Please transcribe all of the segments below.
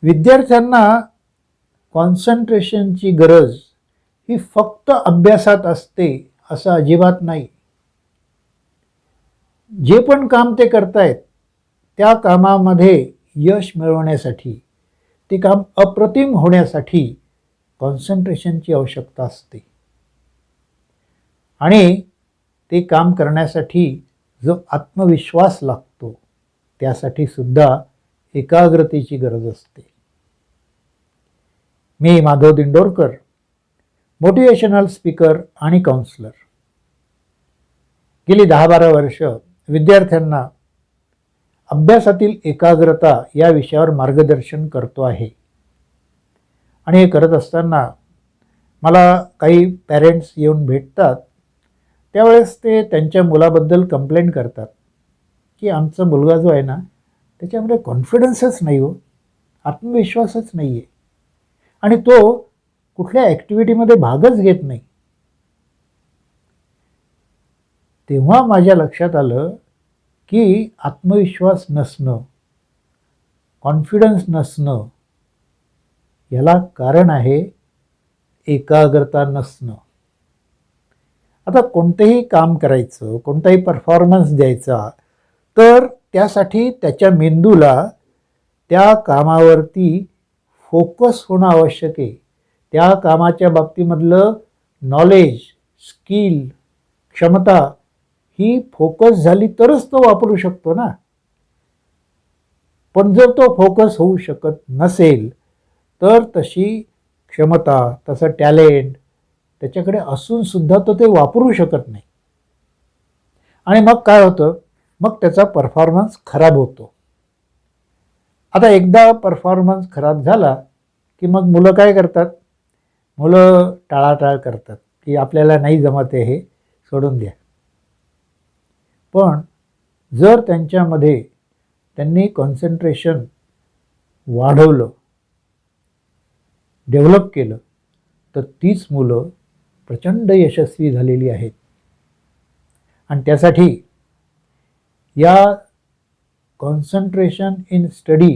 विद्यार्थ्यांना कॉन्सन्ट्रेशनची गरज ही फक्त अभ्यासात असते असं अजिबात नाही. जे पण काम ते करतायत त्या कामामध्ये यश मिळवण्यासाठी, ते काम अप्रतिम होण्यासाठी कॉन्सन्ट्रेशनची आवश्यकता असते. आणि ते काम करण्यासाठी जो आत्मविश्वास लागतो त्यासाठी सुद्धा एकाग्रतेची गरज असते. मी माधव दिंडोरकर, मोटिवेशनल स्पीकर आणि काउन्सिलर. गेली 10-12 वर्ष विद्यार्थ्यांना अभ्यासातील एकाग्रता या विषयावर मार्गदर्शन करतो आहे. आणि हे करत असताना मला काही पॅरेंट्स येऊन भेटतात. त्यावेळेस ते त्यांच्या मुलाबद्दल कंप्लेंट करतात की आमचा मुलगा जो आहे ना त्याच्यामध्ये कॉन्फिडन्सच नाही हो, आत्मविश्वासच नाही आहे आणि तो कुठल्या ॲक्टिव्हिटीमध्ये भागच घेत नाही. तेव्हा माझ्या लक्षात आलं की आत्मविश्वास नसणं, कॉन्फिडन्स नसणं याला कारण आहे एकाग्रता नसणं. आता कोणतेही काम करायचं, कोणताही परफॉर्मन्स द्यायचा, तर त्यासाठी त्याच्या मेंदूला त्या कामावरती फोकस होणं आवश्यक आहे. त्या कामाच्या बाबतीमधलं नॉलेज, स्किल, क्षमता ही फोकस झाली तरच तो वापरू शकतो ना. पण जर तो फोकस होऊ शकत नसेल तर तशी क्षमता, तसं टॅलेंट त्याच्याकडे असून सुद्धा तो ते वापरू शकत नाही. आणि मग काय होतं, मग त्याचा परफॉर्मन्स खराब होतो. आता एकदा परफॉर्मन्स खराब झाला की मग मुलं काय करतात, मुलं टाळाटाळ करतात की आपल्याला नाही जमत आहे, हे सोडून द्या. पण जर त्यांच्यामध्ये त्यांनी कॉन्सन्ट्रेशन वाढवलं, डेव्हलप केलं, तर तीच मुलं प्रचंड यशस्वी झालेली आहेत. आणि त्यासाठी या कॉन्सन्ट्रेशन इन स्टडी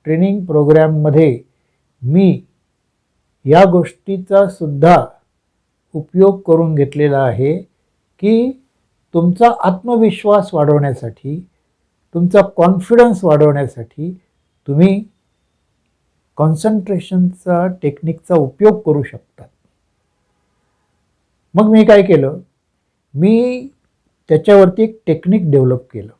ट्रेनिंग प्रोग्रॅममध्ये मी या गोष्टीचा सुद्धा उपयोग करून घेतलेला आहे की तुमचा आत्मविश्वास वाढवण्यासाठी, तुमचा कॉन्फिडन्स वाढवण्यासाठी तुम्ही कॉन्सन्ट्रेशनचा टेक्निकचा उपयोग करू शकता. मग मी काय केलं, मी त्याच्यावरती एक टेक्निक डेव्हलप केलं.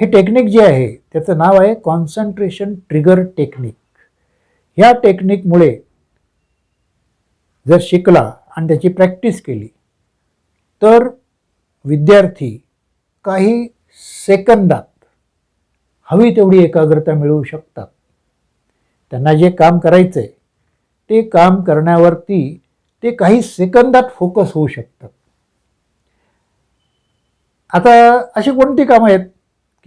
हे टेक्निक जे आहे त्याचं नाव आहे कॉन्सन्ट्रेशन ट्रिगर टेक्निक. ह्या टेक्निकमुळे जर शिकला आणि त्याची प्रॅक्टिस केली तर विद्यार्थी काही सेकंदात हवी तेवढी एकाग्रता मिळवू शकतात. त्यांना जे काम करायचं आहे ते काम करण्यावरती ते काही सेकंदात फोकस होऊ शकतात. आता अशी कोणती कामं आहेत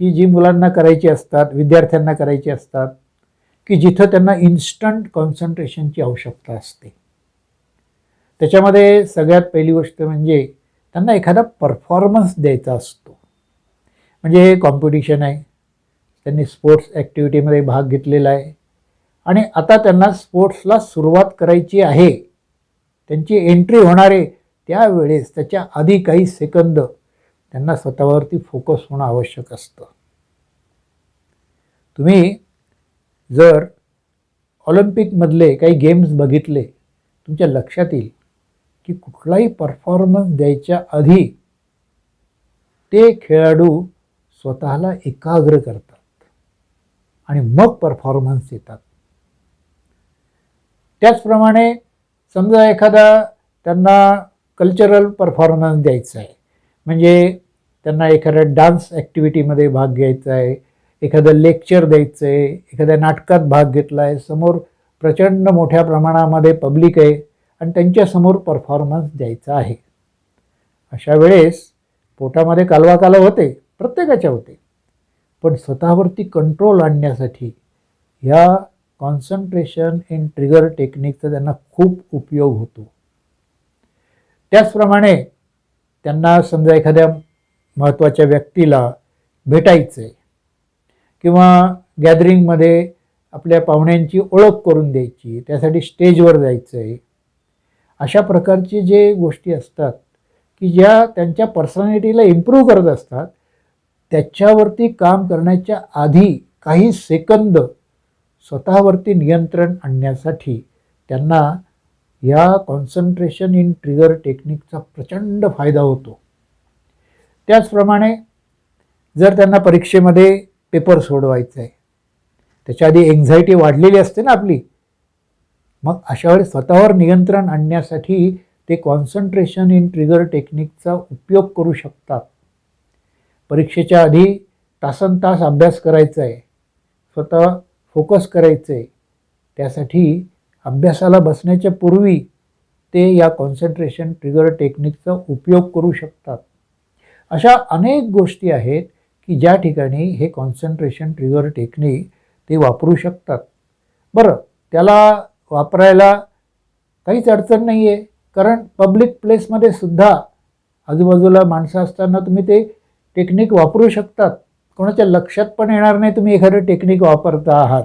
की जी मुलांना करायची असतात, विद्यार्थ्यांना करायची असतात, की जिथं त्यांना इन्स्टंट कॉन्सन्ट्रेशनची आवश्यकता असते. त्याच्यामध्ये सगळ्यात पहिली गोष्ट म्हणजे त्यांना एखादा परफॉर्मन्स द्यायचा असतो. म्हणजे कॉम्पिटिशन आहे, त्यांनी स्पोर्ट्स ॲक्टिव्हिटीमध्ये भाग घेतलेला आहे आणि आता त्यांना स्पोर्ट्सला सुरुवात करायची आहे, त्यांची एंट्री होणार आहे. त्यावेळेस त्याच्या आधी काही सेकंद त्यांना स्वतःवरती फोकस होणं आवश्यक असतं. तुम्ही जर ऑलिम्पिकमधले काही गेम्स बघितले, तुमच्या लक्षात येईल की कुठलाही परफॉर्मन्स द्यायच्या आधी ते खेळाडू स्वतःला एकाग्र करतात आणि मग परफॉर्मन्स देतात. त्याचप्रमाणे समजा एखादा त्यांना कल्चरल परफॉर्मन्स द्यायचा आहे, म्हणजे त्यांना एखाद्या डान्स ॲक्टिव्हिटीमध्ये भाग घ्यायचा आहे, एखादं लेक्चर द्यायचं आहे, एखाद्या नाटकात भाग घेतला आहे, समोर प्रचंड मोठ्या प्रमाणामध्ये पब्लिक आहे आणि त्यांच्यासमोर परफॉर्मन्स द्यायचा आहे. अशा वेळेस पोटामध्ये कालवा होते, प्रत्येकाच्या होते. पण स्वतःवरती कंट्रोल आणण्यासाठी ह्या कॉन्सन्ट्रेशन इन ट्रिगर टेक्निकचा त्यांना खूप उपयोग होतो. त्याचप्रमाणे त्यांना समजा एखाद्या महत्त्वाच्या व्यक्तीला भेटायचं आहे किंवा गॅदरिंगमध्ये आपल्या पाहुण्यांची ओळख करून द्यायची, त्यासाठी स्टेजवर जायचं आहे. अशा प्रकारचे जे गोष्टी असतात की ज्या त्यांच्या पर्सनॅलिटीला इम्प्रूव्ह करत असतात, त्याच्यावरती काम करण्याच्या आधी काही सेकंद स्वतःवरती नियंत्रण आणण्यासाठी त्यांना या कॉन्सन्ट्रेशन इन ट्रिगर टेक्निकचा प्रचंड फायदा होतो. त्याचप्रमाणे जर त्यांना परीक्षेमध्ये पेपर सोडवायचा आहे, त्याच्या आधी एन्झायटी वाढलेली असते ना आपली, मग अशा वेळेस स्वतःवर नियंत्रण आणण्यासाठी ते कॉन्सन्ट्रेशन इन ट्रिगर टेक्निकचा उपयोग करू शकतात. परीक्षेच्या आधी तासनतास अभ्यास करायचा आहे, स्वतः फोकस करायचं आहे, त्यासाठी अभ्यासाला बसण्याच्या पूर्वी ते या कॉन्सन्ट्रेशन ट्रिगर टेक्निकचा उपयोग करू शकतात. अशा अनेक गोष्टी आहेत की ज्या ठिकाणी हे कॉन्सन्ट्रेशन ट्रिगर टेक्निक ते वापरू शकतात. बरं, त्याला वापरायला काहीच अडचण नाही आहे, कारण पब्लिक प्लेसमध्ये सुद्धा आजूबाजूला माणसं असताना तुम्ही ते टेक्निक वापरू शकतात. कोणाच्या लक्षात पण येणार नाही तुम्ही एखादं टेक्निक वापरता आहात.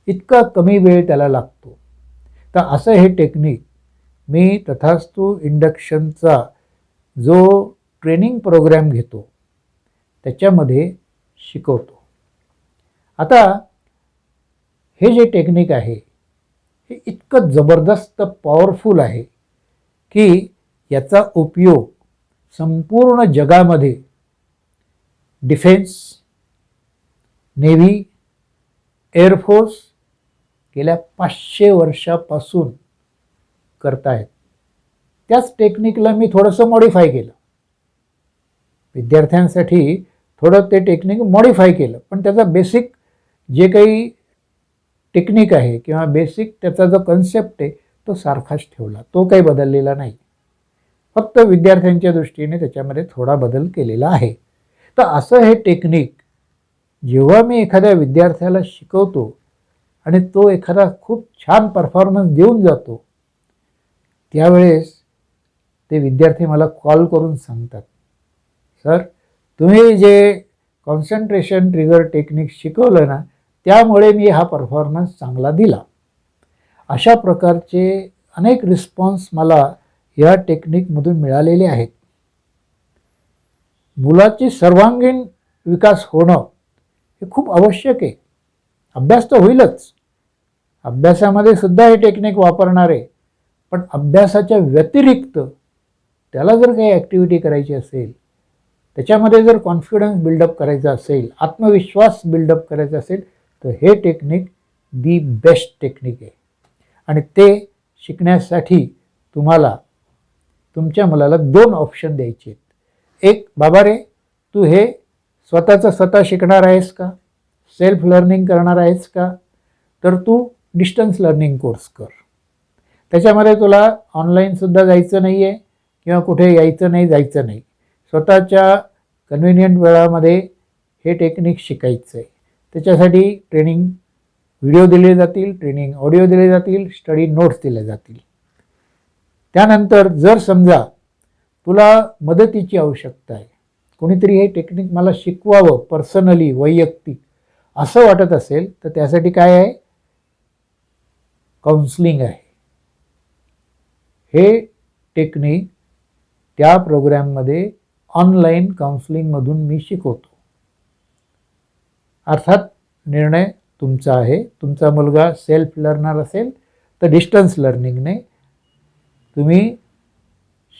इतका कमी वेळ त्याला लागतो. तर असं हे टेक्निक मी तथास्तु इंडक्शनचा जो ट्रेनिंग प्रोग्रॅम घेतो त्याच्यामध्ये शिकवतो. आता हे जे टेक्निक आहे हे इतकं जबरदस्त पॉवरफुल आहे की याचा उपयोग संपूर्ण जगामध्ये डिफेन्स, नेव्ही, एअरफोर्स गेल्या 500 वर्षापासून करतायत. त्याच टेक्निकला मी थोडंसं मॉडिफाय केलं, विद्यार्थ्यांसाठी थोडं ते टेक्निक मॉडिफाय केलं, पण त्याचा बेसिक जे काही टेक्निक आहे किंवा बेसिक त्याचा जो कन्सेप्ट आहे तो सारखाच ठेवला, तो काही बदललेला नाही. फक्त विद्यार्थ्यांच्या दृष्टीने त्याच्यामध्ये थोडा बदल केलेला आहे. तर असं हे टेक्निक जेव्हा मी एखाद्या विद्यार्थ्याला शिकवतो आणि तो एखादा खूप छान परफॉर्मन्स देऊन जातो, त्यावेळेस ते विद्यार्थी मला कॉल करून सांगतात, सर तुम्ही जे कॉन्सन्ट्रेशन ट्रिगर टेक्निक शिकवलं ना, त्यामुळे मी हा परफॉर्मन्स चांगला दिला. अशा प्रकारचे अनेक रिस्पॉन्स मला या टेक्निकमधून मिळालेले आहेत. मुलाची सर्वांगीण विकास होणं हे खूप आवश्यक आहे. अभ्यास तर होईलच, अभ्यासामध्ये सुद्धा हे टेक्निक वापरणार आहे, पण अभ्यासाच्या व्यतिरिक्त त्याला जर काही ॲक्टिव्हिटी करायची असेल, त्याच्यामध्ये जर कॉन्फिडन्स बिल्डअप करायचा असेल, आत्मविश्वास बिल्डअप करायचा असेल, तर हे टेक्निक दी बेस्ट टेक्निक आहे. आणि ते शिकण्यासाठी तुम्हाला तुमच्या मुलाला 2 ऑप्शन द्यायचे आहेत. एक, बाबा रे तू हे स्वतःचं स्वतः शिकणार आहेस का, सेल्फ लर्निंग करणार आहेस का, तर तू डिस्टन्स लर्निंग कोर्स कर. त्याच्यामध्ये तुला ऑनलाईनसुद्धा जायचं नाही आहे किंवा कुठे यायचं नाही, जायचं नाही. स्वतःच्या कन्व्हिनियंट वेळामध्ये हे टेक्निक शिकायचं आहे. त्याच्यासाठी ट्रेनिंग व्हिडिओ दिले जातील, ट्रेनिंग ऑडिओ दिले जातील, स्टडी नोट्स दिले जातील. त्यानंतर जर समजा तुला मदतीची आवश्यकता आहे, कोणीतरी हे टेक्निक मला शिकवावं पर्सनली, वैयक्तिक असं वाटत असेल, तर त्यासाठी काय आहे, काउन्सलिंग आहे. हे टेक्निक त्या प्रोग्रॅममध्ये ऑनलाईन काउन्सलिंगमधून मी शिकवतो. अर्थात निर्णय तुमचा आहे. तुमचा मुलगा सेल्फ लर्नर असेल तर डिस्टन्स लर्निंगने तुम्ही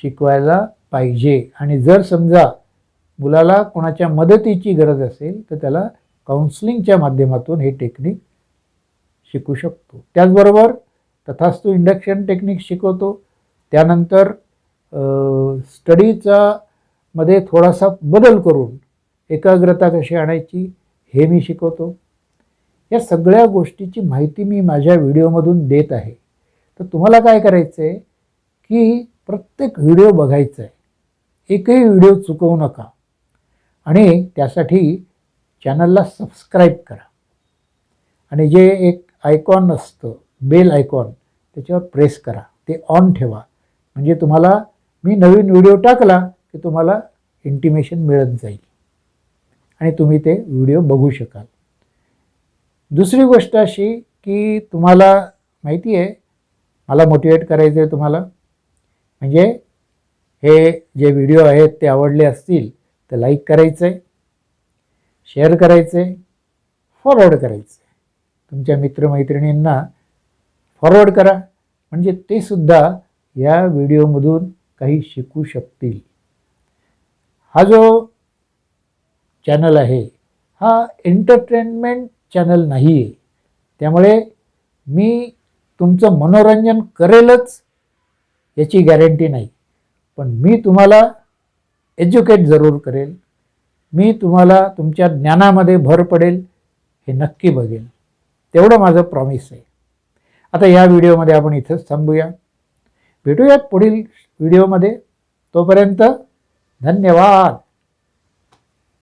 शिकवायला पाहिजे. आणि जर समजा मुलाला कोणाच्या मदतीची गरज असेल तर त्याला काउन्सलिंगच्या माध्यमातून हे टेक्निक शिकू शकतो. त्याचबरोबर तथास्तु इंडक्शन टेक्निक शिकवतो. त्यानंतर स्टडीचा मध्ये थोडासा बदल करून एकाग्रता कशी आणायची हे मी शिकवतो. या सगळ्या गोष्टीची माहिती मी माझ्या व्हिडिओमधून देत आहे. तर तुम्हाला काय करायचं आहे की प्रत्येक व्हिडिओ बघायचा आहे, एकही व्हिडिओ चुकवू नका. आणि त्यासाठी चॅनलला सबस्क्राईब करा आणि जे एक आयकॉन असतं बेल आयकॉन त्याच्यावर प्रेस करा, ते ऑन ठेवा. म्हणजे तुम्हाला मी नवीन व्हिडिओ टाकला की तुम्हाला इंटिमेशन मिळत जाईल. आणि तुम्ही ते व्हिडिओ बघू शकाल. दुसरी गोष्ट अशी की तुम्हाला माहिती आहे मला मोटिवेट करायचं आहे तुम्हाला, म्हणजे हे जे व्हिडिओ आहेत ते आवडले असतील तर लाईक करायचं आहे, शेअर करायचं आहे, फॉरवर्ड करायचं आहे. तुमच्या मित्रमैत्रिणींना फॉरवर्ड करा, म्हणजे ते सुद्धा या व्हिडिओमधून काही शिकू शकतील. हा जो चॅनल आहे हा एंटरटेनमेंट चॅनल नाही आहे, त्यामुळे मी तुमचं मनोरंजन करेलच याची गॅरंटी नाही, पण मी तुम्हाला एज्युकेट जरूर करेल, मी तुम्हाला तुमच्या ज्ञानामध्ये भर पडेल हे नक्की बघेल, तेवढं माझं प्रॉमिस आहे. आता या व्हिडिओमध्ये आपण इथंच थांबूया, भेटूयात पुढील व्हिडिओमध्ये. तोपर्यंत धन्यवाद.